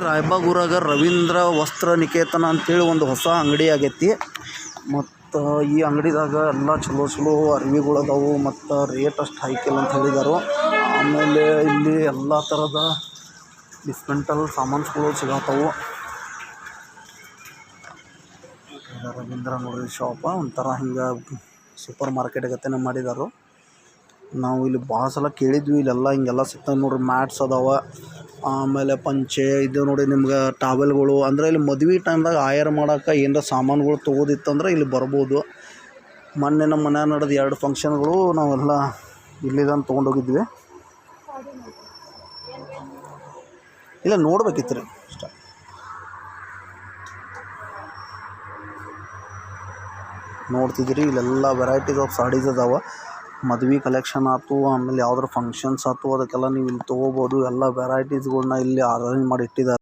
ರಾಯಬಾಗೂರಾಗ ರವೀಂದ್ರ ವಸ್ತ್ರ ನಿಕೇತನ ಅಂತೇಳಿ ಒಂದು ಹೊಸ ಅಂಗಡಿ ಆಗೈತಿ. ಮತ್ತು ಈ ಅಂಗಡಿದಾಗ ಎಲ್ಲ ಚಲೋ ಚಲೋ ಅರ್ವಿಗಳು ಅದಾವು ಮತ್ತು ರೇಟ್ ಅಷ್ಟು ಹೈಕಿಲ್ಲ ಅಂತ ಹೇಳಿದರು. ಆಮೇಲೆ ಇಲ್ಲಿ ಎಲ್ಲ ಥರದ ಡಿಸ್ಮೆಂಟಲ್ ಸಾಮಾನುಗಳು ಸಿಗತ್ತವು. ರವೀಂದ್ರ ನೋಡ್ರಿ ಶಾಪ ಒಂಥರ ಹಿಂಗೆ ಸೂಪರ್ ಮಾರ್ಕೆಟ್ ಗತೆನೇ ಮಾಡಿದಾರು. ನಾವು ಇಲ್ಲಿ ಭಾಳ ಸಲ ಕೇಳಿದ್ವಿ, ಇಲ್ಲೆಲ್ಲ ಹಿಂಗೆಲ್ಲ ಸಿಗ್ತವೆ ನೋಡ್ರಿ. ಮ್ಯಾಟ್ಸ್ ಅದಾವ, ಆಮೇಲೆ ಪಂಚೆ, ಇದು ನೋಡಿ ನಿಮ್ಗೆ ಟಾವೆಲ್ಗಳು. ಅಂದರೆ ಇಲ್ಲಿ ಮದುವೆ ಟೈಮ್ದಾಗ ಆಯರ್ ಮಾಡೋಕೆ ಏನರ ಸಾಮಾನುಗಳು ತೊಗೋದಿತ್ತಂದ್ರೆ ಇಲ್ಲಿ ಬರ್ಬೋದು. ಮೊನ್ನೆ ನಮ್ಮ ಮನ್ಯಾಗ ನಡೆದ 2 ಫಂಕ್ಷನ್ಗಳು ನಾವೆಲ್ಲ ಇಲ್ಲಿಂದ ತೊಗೊಂಡೋಗಿದ್ವಿ. ಇಲ್ಲ ನೋಡ್ಬೇಕಿತ್ತು ರೀ ಅಷ್ಟೇ. ನೋಡ್ತಿದ್ರಿ ಇಲ್ಲೆಲ್ಲ ವೆರೈಟೀಸ್ ಆಫ್ ಸಾಡೀಸ್ ಅದಾವ. ಮದುವೆ ಕಲೆಕ್ಷನ್ ಆಯ್ತು, ಆಮೇಲೆ ಯಾವ್ದಾರು ಫಂಕ್ಷನ್ಸ್ ಆಯ್ತು, ಅದಕ್ಕೆಲ್ಲ ನೀವು ಇಲ್ಲಿ ತೊಗೋಬೋದು. ಎಲ್ಲ ವೆರೈಟೀಸ್ಗಳ್ನ ಇಲ್ಲಿ ಅರೇಂಜ್ ಮಾಡಿ ಇಟ್ಟಿದ್ದಾರೆ.